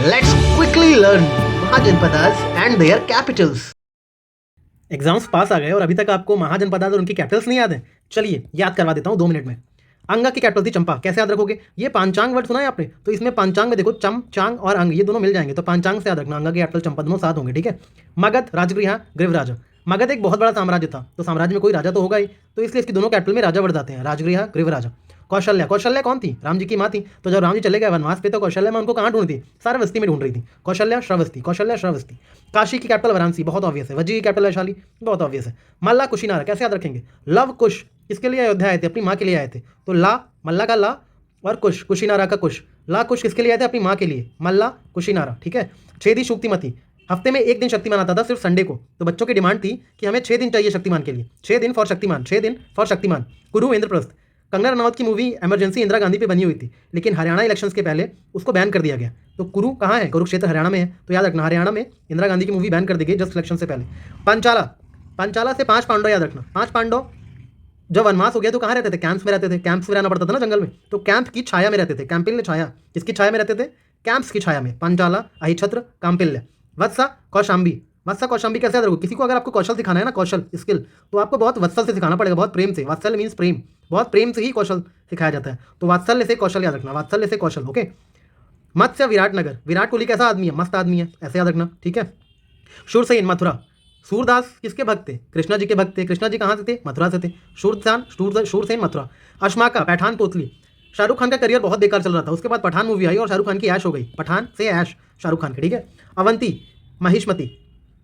Let's quickly learn mahajanapadas and their capitals. Exams पास आ गए और अभी तक आपको महाजनपदास और उनकी कैपिटल्स नहीं याद है। चलिए याद करवा देता हूँ 2 मिनट में। अंगा की कैपिटल थी चंपा, कैसे याद रखोगे? ये पांचांग वर्ड सुना है आपने? तो इसमें पांचांग में देखो चम, चांग और अंग ये दोनों मिल जाएंगे, तो पांचांग से याद रखना। अंगा की कैपिटल चंपा, दोनों साथ होंगे, ठीक है। मगध, राजगृह, गृहराज। मगध एक बहुत बड़ा साम्राज्य था, तो साम्राज्य में कोई राजा तो होगा ही, तो इसलिए इसकी दोनों कैपिटल में राजा बढ़ जाते हैं, राजगृह, गृहराज। कौशल्या, कौशल्या कौन थी? राम जी की माँ थी। तो जब राम जी चले गए वनवास पे तो कौशल्या माँ उनको कहाँ ढूंढ थी? श्रावस्ती में ढूंढ रही थी। कौशल्या श्रावस्ती, कौशल्या श्रावस्ती। काशी की कैपिटल वाराणसी, बहुत ऑब्वियस है। वज्जी की कैपिटल वैशाली, बहुत ऑब्वियस है। मल्ला कुशीनारा, कैसे याद रखेंगे? लव कुश किसके लिए अयोध्या आए थे? अपनी माँ के लिए आए थे, तो ला, मल्ला का ला और कुश, कुशीनारा का कुश। ला कुश किसके लिए आए थे? अपनी माँ के लिए, मल्ला कुशीनारा, ठीक है। छेदी शुक्तिमती, हफ्ते में 1 दिन शक्तिमान आता था, सिर्फ संडे को। तो बच्चों की डिमांड थी कि हमें 6 दिन चाहिए शक्तिमान के लिए, 6 दिन फॉर शक्तिमान, 6 दिन फॉर शक्तिमान। कुरु इंद्रप्रस्थ, कंगना रनौत की मूवी इमरजेंसी इंदिरा गांधी पे बनी हुई थी, लेकिन हरियाणा इलेक्शंस के पहले उसको बैन कर दिया गया। तो कुरु कहाँ है? कुरुक्षेत्र हरियाणा में है, तो याद रखना हरियाणा में इंदिरा गांधी की मूवी बैन कर दी गई जस्ट इलेक्शन से पहले। पांचाला, पांचाला से 5 पांडव याद रखना। 5 पांडव जब वनवास हो गया तो कहाँ रहते थे? कैंप्स में रहते थे, कैंप्स में रहना पड़ता था ना जंगल में, तो कैंप की छाया में रहते थे। कैंपिल्य छाया, किसकी छाया में रहते थे? कैंप्स की छाया में। पांचाला, अहिछत्र, काम्पिल्य। वत्सा, कौशाम्बी। वत्सा कौशाम्बी कैसे याद रखो? किसी को अगर आपको कौशल सिखाना है ना, कौशल स्किल, तो आपको बहुत वत्सल से सिखाना पड़ेगा, बहुत प्रेम से। वात्सल्य मीन्स प्रेम, बहुत प्रेम से ही कौशल सिखाया जाता है, तो वात्सल्य से कौशल याद रखना, वात्सल्य से कौशल, ओके। मत्स्य विराटनगर, विराट कोहली कैसा आदमी है? मस्त आदमी है, ऐसे याद रखना, ठीक है। शूरसेन, मथुरा। सूरदास किसके भक्त थे? कृष्णा जी के भक्त थे। कृष्णा जी कहाँ से थे? मथुरा से थे। शूरसेन मथुरा। अश्माका, पैठान पोतली। शाहरुख खान का करियर बहुत बेकार चल रहा था, उसके बाद पठान मूवी आई और शाहरुख खान की ऐश हो गई, पठान से ऐश शाहरुख खान की, ठीक है। अवंती, महिष्मती।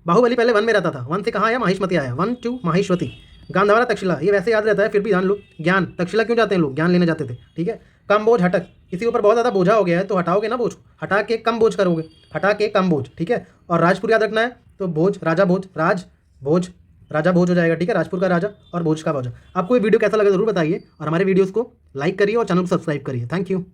बाहुबली पहले 1 में रहता था, 1 से कहाँ आया? महिष्मती आया, 1 2 महिष्मती। गांधारा, तक्षशिला, ये वैसे याद रहता है फिर भी जान लो। ज्ञान, तक्षशिला क्यों जाते हैं लोग? ज्ञान लेने जाते थे, ठीक है। कम बोझ, हटक, किसी के ऊपर बहुत ज़्यादा बोझा हो गया है तो हटाओगे ना बोझ, हटा के कम बोझ करोगे, हटा के कम बोझ, ठीक है। और राजपुर याद रखना है, तो भोज, राजा भोज, राज भोज, राजा भोज हो जाएगा, ठीक है। राजपुर का राजा और भोज का भोजा। आपको ये वीडियो कैसा लगा जरूर बताइए, और हमारे वीडियोज़ को लाइक करिए और चैनल को सब्सक्राइब करिए। Thank you.